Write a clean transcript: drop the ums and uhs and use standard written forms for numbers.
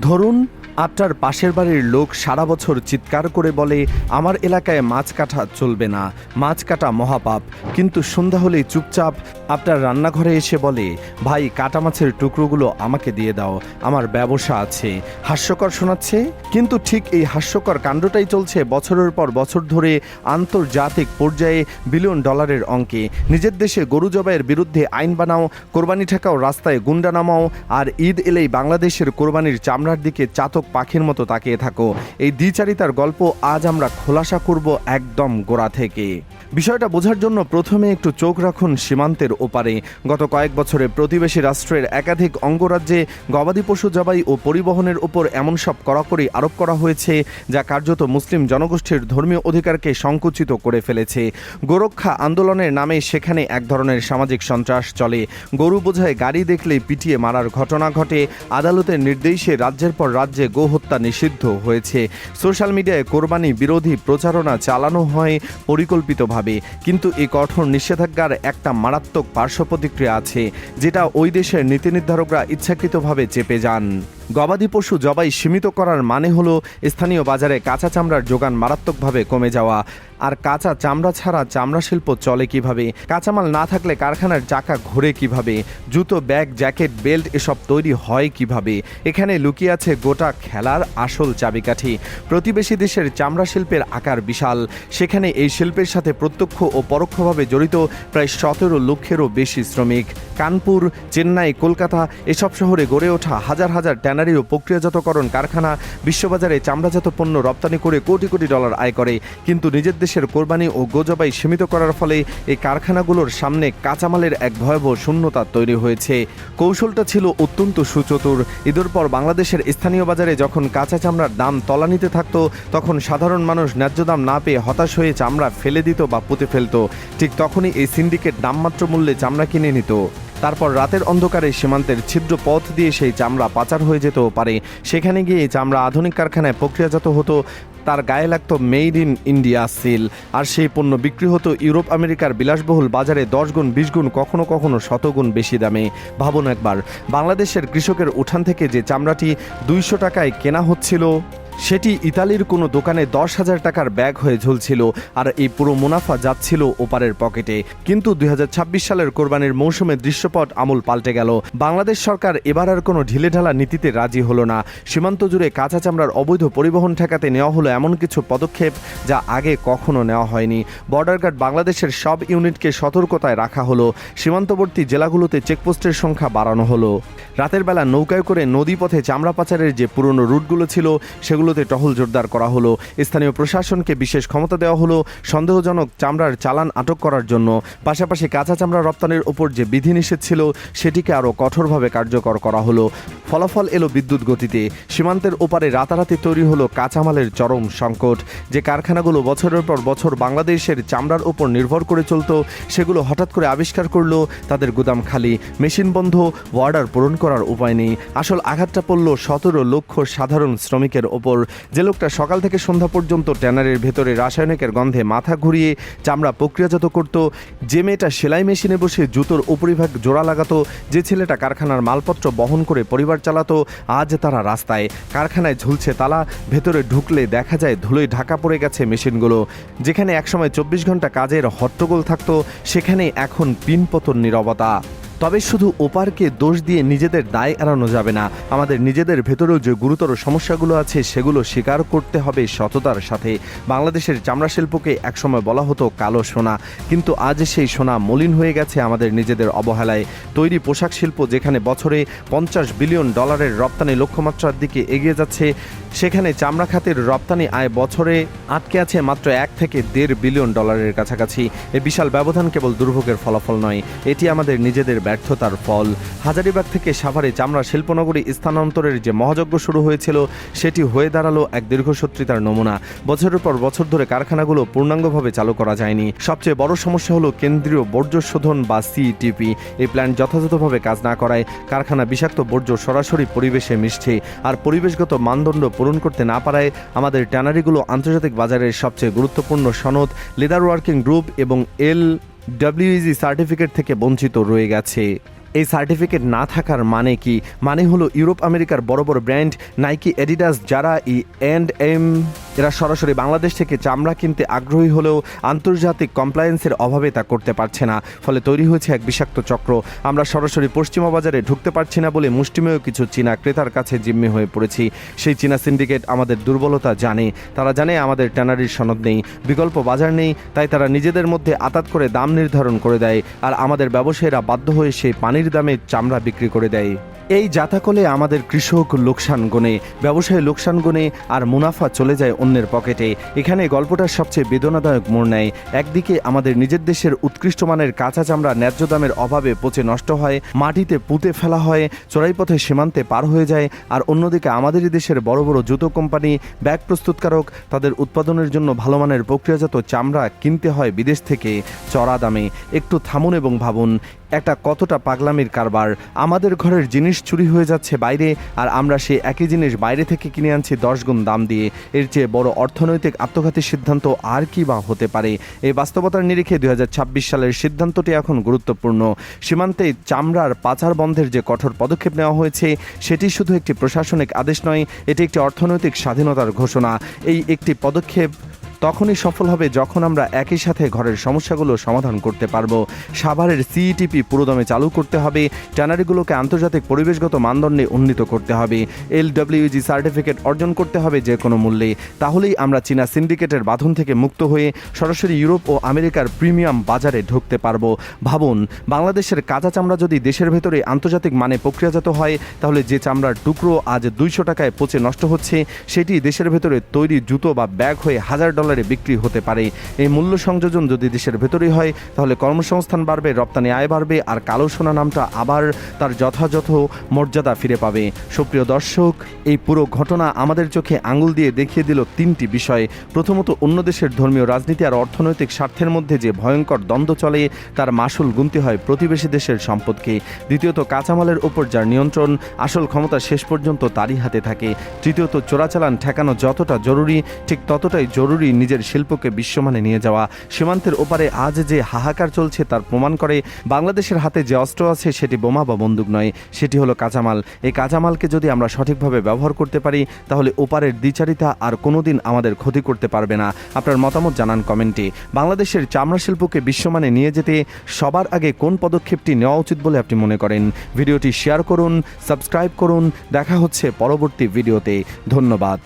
ধরুন আপনার পাশের বাড়ির লোক সারা বছর চিৎকার করে বলে আমার এলাকায় মাছ কাটা চলবে না, মাছ কাটা মহাপাপ, কিন্তু সন্ধ্যা হলেই চুপচাপ আপনার রান্নাঘরে এসে বলে ভাই কাটা মাছের টুকরোগুলো আমাকে দিয়ে দাও, আমার ব্যবসা আছে। হাস্যকর শোনাচ্ছে, কিন্তু ঠিক এই হাস্যকর কাণ্ডটাই চলছে বছরের পর বছর ধরে আন্তর্জাতিক পর্যায়ে বিলিয়ন ডলারের অঙ্কে। নিজের দেশে গরু জবাইয়ের বিরুদ্ধে আইন বানাও, কোরবানি ঠেকাও, রাস্তায় গুন্ডা নামাও, আর ঈদ এলেই বাংলাদেশের কোরবানির চামড়ার দিকে চাতক পাখির মতো তাকিয়ে থাকো। এই দ্বিচারিতার গল্প আজ আমরা খোলাসা করব একদম গোড়া থেকে। বিষয়টা বোঝার জন্য প্রথমে একটু চোখ রাখুন সীমান্তের ওপারে। গত কয়েক বছরে প্রতিবেশী রাষ্ট্রের একাধিক অঙ্গরাজ্যে গবাদি পশু জবাই ও পরিবহনের উপর এমন সব কড়াকড়ি আরোপ করা হয়েছে যা কার্যত মুসলিম জনগোষ্ঠীর ধর্মীয় অধিকারকে সংকুচিত করে ফেলেছে। গোরক্ষা আন্দোলনের নামে সেখানে এক ধরনের সামাজিক সন্ত্রাস চলে। গরু বোঝায় গাড়ি দেখলেই পিটিয়ে মারার ঘটনা ঘটে। আদালতের নির্দেশে রাজ্যের পর রাজ্যে গোহত্যা নিষিদ্ধ হয়েছে। সোশ্যাল মিডিয়ায় কোরবানি বিরোধী প্রচারণা চালানো হয় পরিকল্পিতভাবে। কিন্তু এই কঠোর নিষেধাজ্ঞার একটা মারাত্মক পার্শ্ব প্রতিক্রিয়া আছে, যেটা ওই দেশের নীতি নির্ধারকরা ইচ্ছাকৃতভাবে চেপে যান। গবাদি পশু জবাই সীমিত করার মানে হলো স্থানীয় বাজারে কাঁচা চামড়ার যোগান মারাত্মকভাবে কমে যাওয়া। আর কাঁচা চামড়া ছাড়া চামড়া শিল্প চলে কিভাবে? কাঁচামাল না থাকলে কারখানার চাকা ঘোরে কিভাবে? জুতো, ব্যাগ, জ্যাকেট, বেল্ট এসব তৈরি হয় কিভাবে? এখানে লুকিয়ে আছে গোটা খেলার আসল চাবিকাঠি। প্রতিবেশী দেশের চামড়া শিল্পের আকার বিশাল। সেখানে এই শিল্পের সাথে প্রত্যক্ষ ও পরোক্ষভাবে জড়িত প্রায় 17 লক্ষেরও বেশি শ্রমিক। কানপুর, চেন্নাই, কলকাতা এসব শহরে গড়ে ওঠা হাজার হাজার ট্যানারি ও প্রক্রিয়াজাতকরণ কারখানা বিশ্ববাজারে চামড়াজাত পণ্য রপ্তানি করে কোটি কোটি ডলার আয় করে। কিন্তু নিজের দেশের কোরবানি ও গোজবাই সীমিত করার ফলে এই কারখানাগুলোর সামনে কাঁচামালের এক ভয়াবহ শূন্যতা তৈরি হয়েছে। কৌশলটা ছিল অত্যন্ত সুচতুর। ঈদের পর বাংলাদেশের স্থানীয় বাজারে যখন কাঁচা চামড়ার দাম তলানিতে থাকতো, তখন সাধারণ মানুষ ন্যায্য দাম না পেয়ে হতাশ হয়ে চামড়া ফেলে দিত বা পুঁতে ফেলত। ঠিক তখনই এই সিন্ডিকেট নামমাত্র মূল্যে চামড়া কিনে নিত। তারপর রাতের অন্ধকারে সীমান্তের ছিদ্র পথ দিয়ে সেই চামড়া পাচার হয়ে যেতেও পারে। সেখানে গিয়ে এই চামড়া আধুনিক কারখানায় প্রক্রিয়াজাত হতো, তার গায়ে লাগতো মেড ইন ইন্ডিয়া সিল, আর সেই পণ্য বিক্রি হতো ইউরোপ আমেরিকার বিলাসবহুল বাজারে 10 গুণ, 20 গুণ, কখনো কখনো 100 গুণ বেশি দামে। ভাবুন একবার, বাংলাদেশের কৃষকের উঠান থেকে যে চামড়াটি 200 টাকায় কেনা হচ্ছিল, সেটি ইতালির কোনো দোকানে 10,000 টাকার ব্যাগ হয়ে ঝুলছিল, আর এই পুরো মুনাফা যাচ্ছিল ওপারের পকেটে। কিন্তু 2026 সালের কোরবানির মৌসুমে দৃশ্যপট আমূল পাল্টে গেল। বাংলাদেশ সরকার এবার আর কোনো ঢিলেঢালা নীতিতে রাজি হলো না। সীমান্ত জুড়ে কাঁচা চামড়ার অবৈধ পরিবহন ঠেকাতে নেওয়া হলো এমন কিছু পদক্ষেপ যা আগে কখনো নেওয়া হয়নি। বর্ডার গার্ড বাংলাদেশের সব ইউনিটকে সতর্কতায় রাখা হলো। সীমান্তবর্তী জেলাগুলোতে চেকপোস্টের সংখ্যা বাড়ানো হলো। রাতের বেলা নৌকায় করে নদীপথে চামড়া পাচারের যে পুরনো রুটগুলো ছিল, সেগুলোতে টহল জোরদার করা হলো। স্থানীয় প্রশাসনকে বিশেষ ক্ষমতা দেওয়া হলো সন্দেহজনক চামড়ার চালান আটক করার জন্য। পাশাপাশি কাঁচা চামড়া রপ্তানির ওপর যে বিধিনিষেধ ছিল, সেটিকে আরও কঠোরভাবে কার্যকর করা হলো। ফলাফল এলো বিদ্যুৎ গতিতে। সীমান্তের ওপারে রাতারাতি তৈরি হলো কাঁচামালের চরম সংকট। যে কারখানাগুলো বছরের পর বছর বাংলাদেশের চামড়ার ওপর নির্ভর করে চলত, সেগুলো হঠাৎ করে আবিষ্কার করলো তাদের গুদাম খালি, মেশিন বন্ধ, অর্ডার পূরণ করার উপায় নেই। আসল আঘাতটা পড়ল 17 লক্ষ সাধারণ শ্রমিকের ওপর। যে লোকটা সকাল থেকে সন্ধ্যা পর্যন্ত ট্যানারের ভেতরে রাসায়নিকের গন্ধে মাথা ঘুরিয়ে চামড়া প্রক্রিয়াজাত করত, যে মেয়েটা সেলাই মেশিনে বসে জুতোর উপরিভাগ জোড়া লাগাতো, যে ছেলেটা কারখানার মালপত্র বহন করে পরিবার চালাতো, আজ তারা রাস্তায়। কারখানায় ঝুলছে তালা, ভেতরে ঢুকলে দেখা যায় ধুলোয় ঢাকা পড়ে গেছে মেশিনগুলো। যেখানে একসময় 24 ঘন্টা কাজের হট্টগোল থাকতো, সেখানে এখন পিনপতন নীরবতা। তবে শুধু ওপারকে দোষ দিয়ে নিজেদের দায় এড়ানো যাবে না। আমাদের নিজেদের ভেতরেও যে গুরুতর সমস্যাগুলো আছে, সেগুলো স্বীকার করতে হবে সততার সাথে। বাংলাদেশের চামড়া শিল্পকে একসময় বলা হতো কালো সোনা, কিন্তু আজ সেই সোনা মলিন হয়ে গেছে আমাদের নিজেদের অবহেলায়। তৈরি পোশাক শিল্প যেখানে বছরে 50 বিলিয়ন ডলারের রপ্তানি লক্ষ্যমাত্রার দিকে এগিয়ে যাচ্ছে, সেখানে চামড়া খাতের রপ্তানি আয় বছরে আটকে আছে মাত্র 1 থেকে 1.5 বিলিয়ন ডলারের কাছাকাছি। এই বিশাল ব্যবধান কেবল দুর্ভোগের ফলাফল নয়, এটি আমাদের নিজেদের ব্যর্থতার ফল। হাজারীবাগ থেকে সাভারে চামড়া শিল্পনগরী স্থানান্তরের যে মহাযজ্ঞ শুরু হয়েছিল, সেটি হয়ে দাঁড়ালো এক দীর্ঘসূত্রিতার নমুনা। বছরের পর বছর ধরে কারখানাগুলো পূর্ণাঙ্গভাবে চালু করা যায়নি। সবচেয়ে বড় সমস্যা হলো কেন্দ্রীয় বর্জ্য শোধন বা সিটিপি। এই প্ল্যান্ট যথাযথভাবে কাজ না করায় কারখানা বিষাক্ত বর্জ্য সরাসরি পরিবেশে মিশছে, আর পরিবেশগত মানদণ্ড পূরণ করতে না পারায় আমাদের ট্যানারিগুলো আন্তর্জাতিক বাজারের সবচেয়ে গুরুত্বপূর্ণ সনদ লেদার ওয়ার্কিং গ্রুপ এবং LWEG সার্টিফিকেট থেকে বঞ্চিত রয়ে গেছে। এই সার্টিফিকেট না থাকার মানে কি? মানে হলো ইউরোপ আমেরিকার বড় বড় ব্র্যান্ড নাইকি, এডিডাস, যারা E&M এরা সরাসরি বাংলাদেশ থেকে চামড়া কিনতে আগ্রহী হলেও আন্তর্জাতিক কমপ্লায়েন্সের অভাবে তা করতে পারছে না। ফলে তৈরি হয়েছে এক বিষাক্ত চক্র। আমরা সরাসরি পশ্চিমা বাজারে ঢুকতে পারছি না বলে মুষ্টিমেয় কিছু চীনা ক্রেতার কাছে জিম্মি হয়ে পড়েছি। সেই চীনা সিন্ডিকেট আমাদের দুর্বলতা জানে। তারা জানে আমাদের ট্যানারির সনদ নেই, বিকল্প বাজার নেই, তাই তারা নিজেদের মধ্যে আতাত করে দাম নির্ধারণ করে দেয়, আর আমাদের ব্যবসায়ীরা বাধ্য হয়ে সেই পানির দামে চামড়া বিক্রি করে দেয়। এই জাতাকলে আমাদের কৃষক লোকসান গোনে, ব্যবসায়ী লোকসান গোনে, আর মুনাফা চলে যায় অন্যের পকেটে। এখানে গল্পটার সবচেয়ে বেদনাদায়ক মোড় নেয়। একদিকে আমাদের নিজের দেশের উৎকৃষ্ট মানের কাঁচা চামড়া ন্যায্য দামের অভাবে পচে নষ্ট হয়, মাটিতে পুঁতে ফেলা হয়, চোরাইপথে সীমান্তে পার হয়ে যায়, আর অন্যদিকে আমাদেরই দেশের বড় বড় জুতো কোম্পানি, ব্যাগ প্রস্তুতকারক, তাদের উৎপাদনের জন্য ভালো মানের প্রক্রিয়াজাত চামড়া কিনতে হয় বিদেশ থেকে চড়া দামে। একটু থামুন এবং ভাবুন, একটা কতটা পাগলামির কারবার। আমাদের ঘরের জিনিস চুরি হয়ে যাচ্ছে বাইরে, আর আমরা সেই একই জিনিস বাইরে থেকে কিনে আনছি 10 গুণ দাম দিয়ে। এর চেয়ে বড় অর্থনৈতিক আত্মঘাতী সিদ্ধান্ত আর কি বা হতে পারে? এই বাস্তবতার নিরিখে 2026 সালের সিদ্ধান্তটি এখন গুরুত্বপূর্ণ। সীমান্তে চামড়ার পাচার বন্ধের যে কঠোর পদক্ষেপ নেওয়া হয়েছে, সেটি শুধু একটি প্রশাসনিক আদেশ নয়, এটি একটি অর্থনৈতিক স্বাধীনতার ঘোষণা। এই একটি পদক্ষেপ তখনই সফল হবে যখন আমরা একই সাথে ঘরের সমস্যাগুলো সমাধান করতে পারবো। সাভারের সিইটিপি পুরোদমে চালু করতে হবে, ট্যানারিগুলোকে আন্তর্জাতিক পরিবেশগত মানদণ্ডে উন্নীত করতে হবে, LWG সার্টিফিকেট অর্জন করতে হবে যে কোনো মূল্যে। তাহলেই আমরা চীনা সিন্ডিকেটের বাঁধন থেকে মুক্ত হয়ে সরাসরি ইউরোপ ও আমেরিকার প্রিমিয়াম বাজারে ঢুকতে পারবো। ভাবুন, বাংলাদেশের কাঁচা চামড়া যদি দেশের ভেতরে আন্তর্জাতিক মানে প্রক্রিয়াজাত হয়, তাহলে যে চামড়ার টুকরো আজ 200 টাকায় পচে নষ্ট হচ্ছে, সেটি দেশের ভেতরে তৈরি জুতো বা ব্যাগ হয়ে $1000 বিক্রি হতে পারে। এই মূল্য সংযোজন যদি দেশের ভেতরেই হয়, তাহলে কর্মসংস্থান বাড়বে, রপ্তানি আয় বাড়বে, আর কালো সোনা নামটা আবার তার যথাযথ মর্যাদা ফিরে পাবে। সুপ্রিয় দর্শক, এই পুরো ঘটনা আমাদের চোখে আঙুল দিয়ে দেখিয়ে দিল 3টি বিষয়। প্রথমত, অন্য দেশের ধর্মীয় রাজনীতি আর অর্থনৈতিক স্বার্থের মধ্যে যে ভয়ঙ্কর দ্বন্দ্ব চলে, তার মাসুল গুনতে হয় প্রতিবেশী দেশের সম্পদকে। দ্বিতীয়ত, কাঁচামালের ওপর যার নিয়ন্ত্রণ, আসল ক্ষমতা শেষ পর্যন্ত তারই হাতে থাকে। তৃতীয়ত, চোরাচালান ঠেকানো যতটা জরুরি, ঠিক ততটাই জরুরি নিজের শিল্পকে বিশ্বমানে নিয়ে যাওয়া। সীমান্তের ওপারে আজ যে হাহাকার চলছে তার প্রমাণ করে বাংলাদেশের হাতে যে অস্ত্র আছে সেটি বোমা বা বন্দুক নয়, সেটি হলো কাঁচামাল। এই কাঁচামালকে যদি আমরা সঠিকভাবে ব্যবহার করতে পারি, তাহলে ওপারের দ্বিচারিতা আর কোনোদিন আমাদের ক্ষতি করতে পারবে না। আপনার মতামত জানান কমেন্টে। বাংলাদেশের চামড়া শিল্পকে বিশ্বমানে নিয়ে যেতে সবার আগে কোন পদক্ষেপটি নেওয়া উচিত বলে আপনি মনে করেন? ভিডিওটি শেয়ার করুন, সাবস্ক্রাইব করুন। দেখা হচ্ছে পরবর্তী ভিডিওতে। ধন্যবাদ।